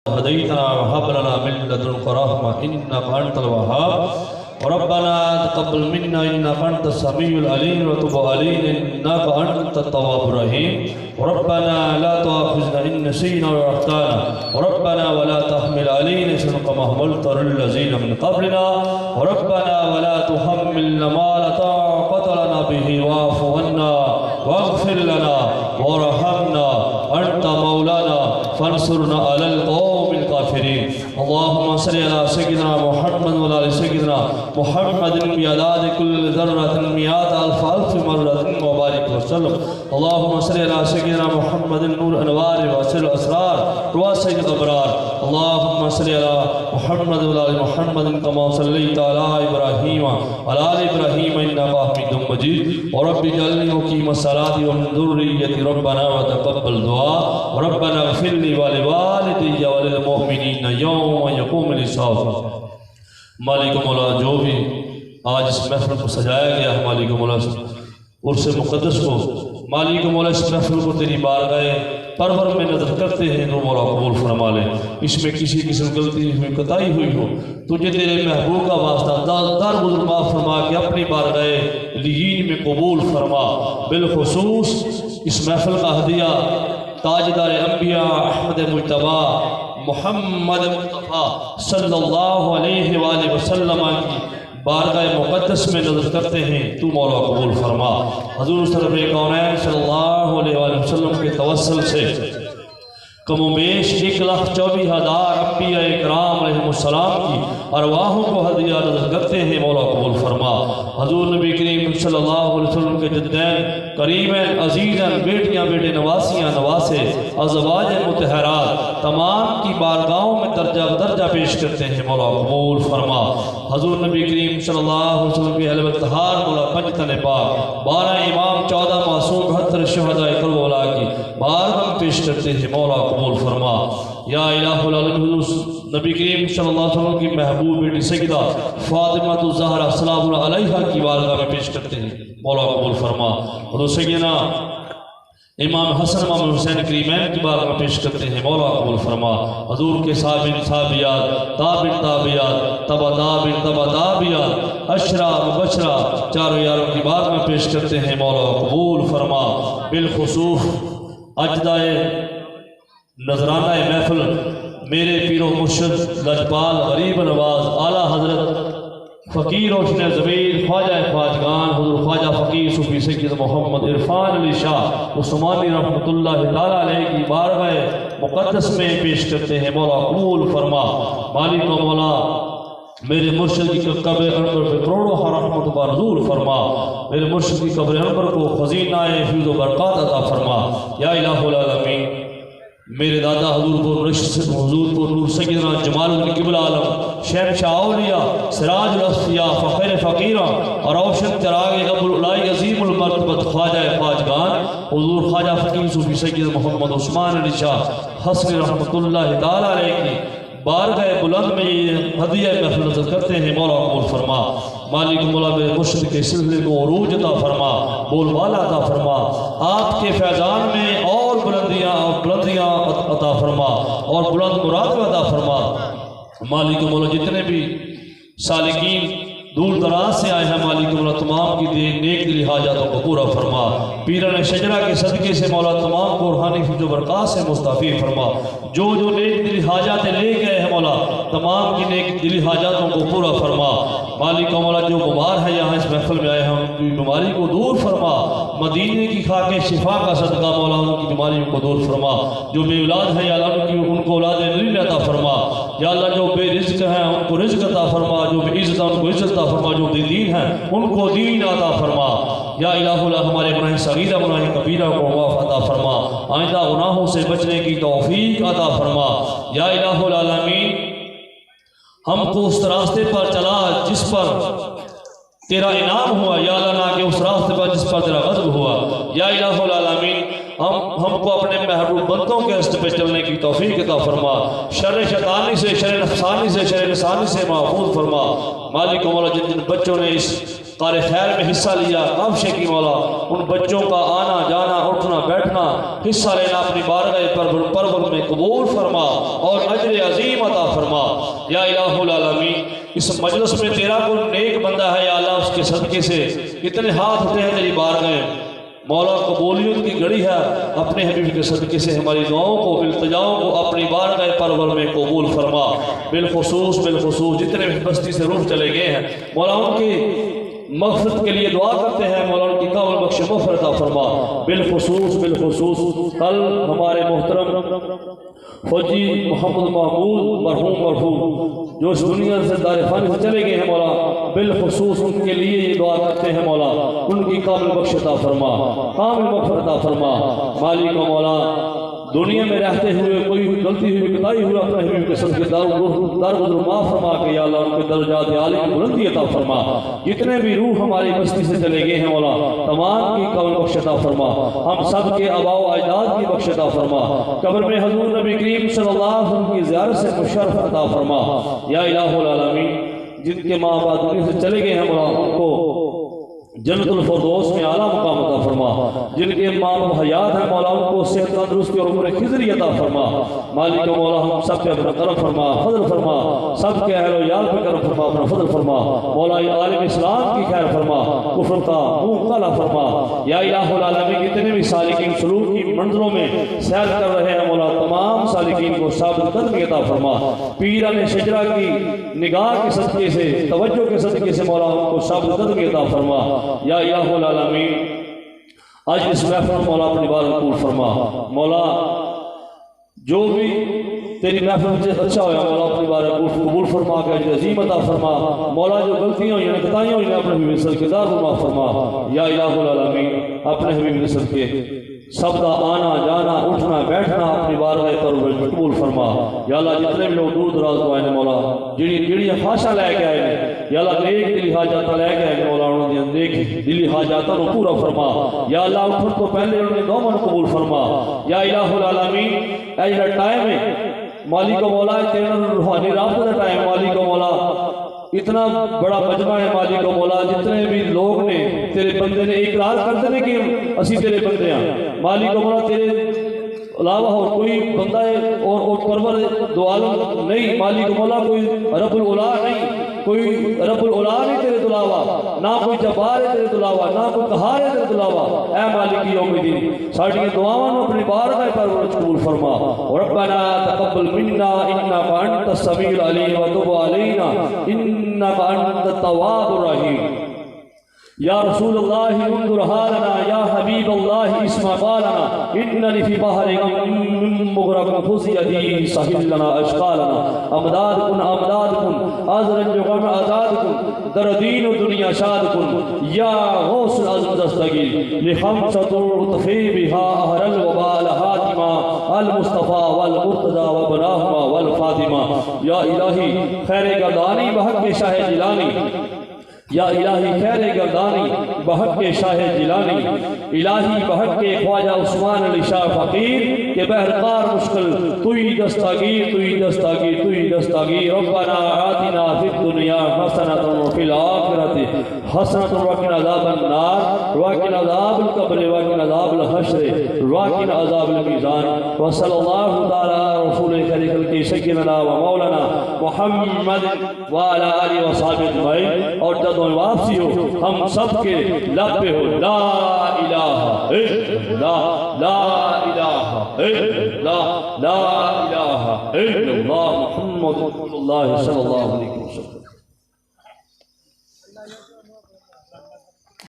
هديتنا وهب لنا من لدنك رحمة إنك أنت الوهاب ربنا تقبل منا إنك أنت السميع العليم وتب علينا إنك أنت التواب الرحيم ربنا لا تؤاخذنا إن نسينا وأخطأنا ربنا ولا تحمل علينا إصرا كما حملت على الذين من قبلنا ربنا ولا تحملنا ما لا طاقة لنا به واعف عنا واغفر لنا وارحمنا أنت مولانا فانصرنا على القوم الكافرين اللهم صل على سيدنا محمد وعلى آل سيدنا محمد بعدد كل ذرة مئات ألف مرة وبارك وسلم اللهم صل على سيدنا محمد نور أنوار وسر الأسرار وسيد الأبرار اللهم صل على محمد وعلى آل محمد كما صليت على إبراهيم وعلى آل إبراهيم إنك حميد مجيد ورب اجعلني مقيم الصلاة ومن ذريتي ربنا وتقبل دعاء ربنا اغفر لي ولوالدي وللمؤمنين يوم يقوم الحساب مالک مولا جو بھی آج اس محفل کو سجایا گیا ہے مالک مولا عرس مقدس کو مالک مولا اس محفل کو تیری بارگاہ پرور میں نظر کرتے ہیں تو مولا قبول فرما لے اس میں کسی قسم غلطی ہوئی کوتاہی ہوئی ہو تجھے تیرے محبوب کا واسطہ در گزر معاف فرما کے اپنی بارگاہ لیین میں قبول فرما بالخصوص اس محفل کا ہدیہ تاجدار انبیاء احمد مجتبیٰ محمد مصطفیٰ صلی اللہ علیہ وآلہ وسلم کی بارگاہ مقدس میں نظر کرتے ہیں تو مولا قبول فرما حضور صلی اللہ علیہ وآلہ وسلم کے توسل سے کم و بیش 1,24,000 انبیاء اکرام علیہ السلام کی ارواحوں کو ہدیہ نظر کرتے ہیں مولا قبول فرما حضور نبی کریم صلی اللہ علیہ وسلم کے جدین قریبین عزیزین بیٹیاں بیٹے نواسیاں نواسے ازواج مطہرات تمام کی بارگاہوں میں درجہ بدرجہ پیش کرتے ہیں مولا قبول فرما حضور نبی کریم صلی اللہ علیہ وسلم کی اہل اتحاد مولا پنجتن پاک 12 امام 14 معصوم 72 شہداء کربلا کی بارگاہ پیش کرتے ہیں مولا قبول فرما یا الہ العالمین حضور نبی کریم صلی اللہ علیہ وسلم کی محبوب بیٹی سیدہ فاطمہ الزہرا سلام اللہ علیہا کی بارگاہ میں پیش کرتے ہیں مولا قبول فرما حضور سیدنا امام حسن امام حسین کریمین کی بارگاہ میں پیش کرتے ہیں مولا قبول فرما حضور کے صحابین صحابیات تابعین تابعیات تبع تابعین تبع تابعیات اشرا مبشرہ چاروں یاروں کی بارگاہ میں پیش کرتے ہیں مولا قبول فرما بالخصوص اجدائے نذرانہ محفل میرے پیر و مرشد لجپال غریب نواز اعلیٰ حضرت فقیر روشن ضمیر خواجہ خواجگان حضور خواجہ فقیر صوفی سید محمد عرفان علی شاہ عثمانی رحمۃ اللہ تعالیٰ علیہ کی بارگاہ مقدس میں پیش کرتے ہیں مولا قبول فرما مالک و مولا میرے مرشد کی قبر انور پہ کروڑوں رحمت و نزول فرما میرے مرشد کی قبر انور کو خزینہ فیض و برکات عطا فرما یا الہ العالمین میرے دادا حضور کو نور سیدنا جمال الدین قبلہ عالم شہنشاہ اولیاء سراج الاصفیاء فخر فقیرہ اور روشن چراغ رب العلائی عظیم المرتبت خواجہ خواجگان حضور خواجہ فقیر صوفی سید محمد عثمان علی شاہ حسن رحمۃ اللہ تعالیٰ علیہ کی بارگاہ بلند میں یہ ہدیہ محفل نظر کرتے ہیں مولا قبول فرما مالک مولا میرے مرشد کے سلسلے کو عروج عطا فرما بول بالا عطا فرما آپ کے فیضان میں اور بلندیاں عطا فرما اور بلند مراتب عطا فرما مالک مولا جتنے بھی سالکین دور دراز سے آئے ہیں مالک مولا تمام کی نیک دلی حاجاتوں کو پورا فرما پیران شجرہ کے صدقے سے مولا تمام کو روحانی فیض و برکات سے مستعفی فرما جو نیک دلی حاجاتیں لے گئے ہیں مولا تمام کی نیک دلی حاجاتوں کو پورا فرما مالک مولا جو بیمار ہے یہاں اس محفل میں آئے ہیں ان کی بیماری کو دور فرما مدینے کی خاک شفا کا صدقہ مولا ان کی بیماریوں کو دور فرما جو بے اولاد ہے یا اللہ ان کو اولاد نریل عطا فرما یا اللہ جو بے رزق ہیں ان کو رزق عطا فرما جو بے عزت ہیں ان کو عزت عطا فرما جو بے دین ہیں ان کو دین عطا فرما یا الہ اللہ ہمارے گناہ صغیرہ گناہ کبیرہ کو معاف عطا فرما آئندہ گناہوں سے بچنے کی توفیق عطا فرما یا الہ العالمین ہم کو اس راستے پر چلا جس پر تیرا انعام ہوا یا اللہ نہ کہ اس راستے پر جس پر تیرا غضب ہوا یا الہ العالمین ہم کو اپنے محبوب بندوں کے راستے پہ چلنے کی توفیق عطا فرما شر شیطانی سے شر نفسانی سے شر لسانی سے محفوظ فرما مالک مولا جن جن بچوں نے اس کار خیر میں حصہ لیا کافشے کی مولا ان بچوں کا آنا جانا اٹھنا بیٹھنا حصہ لینا اپنی بارگاہ پرور میں قبول فرما اور اجر فرما یا الہ العالمین۔ اس مجلس میں تیرا کوئی نیک بندہ ہے یا اللہ، اس کے صدقے سے اتنے ہاتھ اٹھے ہیں تیری بارگاہ میں، مولا قبولیت کی گھڑی ہے، اپنے حبیب کے صدقے سے ہماری دعاؤں کو التجاؤں کو اپنی بارگاہ پرور میں قبول فرما۔ بالخصوص جتنے بھی بستی سے روح چلے گئے ہیں مولا، ان کی مغفرت کے لیے دعا کرتے ہیں، مولا ان کی قبر بخش مغفرت عطا فرما۔ بالخصوص کل ہمارے محترم فوجی محمد محمود مرحوم جو اس دنیا سے دار فانی سے چلے گئے ہیں مولا، بالخصوص ان کے لیے یہ دعا کرتے ہیں مولا، ان کی قابل بخش عطا فرما، کامل مغفرت عطا فرما۔ مالک و مولا، دنیا میں رہتے ہوئے کوئی غلطی ہوئی کوتاہی ہوئی اپنے حبیب کے صدقے درگزر معاف فرما کے یا اللہ ان کے درجات عالی کی بلندی عطا فرما۔ جتنے بھی روح ہماری بستی سے چلے گئے ہیں مولا، تمام کی قبر بخش عطا فرما، ہم سب کے آباء و اجداد کی بخش عطا فرما، قبر میں حضور نبی کریم صلی اللہ علیہ وسلم کی زیارت سے مشرف عطا فرما یا الہ العالمین۔ جن کے ماں باپ دنیا سے چلے گئے ہیں مولا، ان کو جنت الفردوس میں اعلیٰ مقام عطا فرما، جن کے ماں باپ حیات ہیں مولا ان کو صحت تندرستی اور عمر خضری عطا فرما۔ مالک و مولا، ہم سب پہ اپنا کرم فرما، فضل فرما، سب کے اہل و یال پہ کرم فرما، اپنا فضل فرما مولا، یہ عالم اسلام کی خیر فرما، کفر کا منہ کالا فرما یا الہ العالمین۔ جتنے بھی سالکین سلوک کی منزلوں میں سیر کر رہے ہیں مولا، تمام سالکین کو ثابت قدمی عطا فرما، پیران شجرہ کی نگاہ کے صدقے سے، توجہ کے صدقے سے مولا ان کو ثابت قدمی عطا فرما یا الہ العالمین۔ آج اس محفل مولا اپنی بار قبول فرما مولا، جو بھی تیری محفل سے اچھا ہویا مولا اپنی بار قبول فرما کے اجر عظیم عطا فرما مولا، جو غلطیاں ہوئی ہیں خطائیاں ہوئی ہیں اپنے حبیب صدقے دار فرما فرما یا الہ العالمین۔ اپنے حبیب صدقے سب کا آنا جانا اٹھنا بیٹھنا اپنی بارگاہ پر قبول فرما یا اللہ۔ جتنے بھی لوگ دور دراز تو آئے ہیں مولا، جڑی خواہشاں لے کے آئے ہیں یا اللہ، نیک دلی حاجات لے کے آئے ہیں مولا، انہوں نے نیک دلی حاجات کو پورا فرما یا اللہ۔ اٹھن تو پہلے انہوں نے دعاؤں کو قبول فرما یا الہ العالمین۔ اے جڑا ٹائم ہے مالک و مولا، تیرا روحانی رابطہ کا ٹائم مالک و مولا، اتنا بڑا مجمع ہے مالک و مولا، جتنے بھی لوگ نے تیرے بندے نے اقرار کرتے ہیں کہ اسی تیرے بندے ہیں مالک و مولا، تیرے علاوہ اور کوئی بندہ ہے اور پرور دو عالم نہیں مالک و مولا، کوئی رب العلا نہیں، کوئی رب العلا نہیں تیرے علاوہ، نہ کوئی جبار ہے تیرے علاوہ، نہ کوئی قہار ہے تیرے علاوہ۔ اے مالک یوم الدین، ساڑھی دعاواں اپنی بارگاہ پر قبول فرما۔ ربنا تقبل منا انک انت السمیع العلیم وتب علینا انک انت التواب الرحیم۔ یا رسول اللہ انظر حالنا، یا حبیب اللہ اسمع قالنا، اننی فی بحر مغرق فزی یدی سہل لنا اشقالنا، امداد کن ازرنج غم آزاد کن، در دین و دنیا شاد کن یا غوث العظم دستگیر، لخمسۃ ارتفی بہا اہر الوبال حاتمہ المصطفیٰ والمرتضی وبناہما والفاطمہ۔ یا الہی خیر گردانی بحق شاہ جیلانی، یا الہی خیر گردانی بحق شاہ جیلانی، الہی بحق خواجہ عثمان علی شاہ فقیر کہ بہرقار مشکل توی دستگیر توی دستگیر توی دستگیر۔ ربنا آتنا فی الدنیا حسنۃ وفی الآخرۃ حسنۃ وقنا عذاب النار وقنا عذاب القبر وقنا عذاب الحشر وقنا عذاب المیزان۔ وصلی اللہ تعالی علی رسول خیر خلق سیدنا و مولانا محمد وعلی آلہ وصحبہ اجمعین۔ اور جب واپسی ہو ہم سب کے لب پہ ہو لا الہ الا اللہ، لا الہ الا اللہ، لا الہ الا اللہ محمد رسول اللہ صلی اللہ علیہ وسلم۔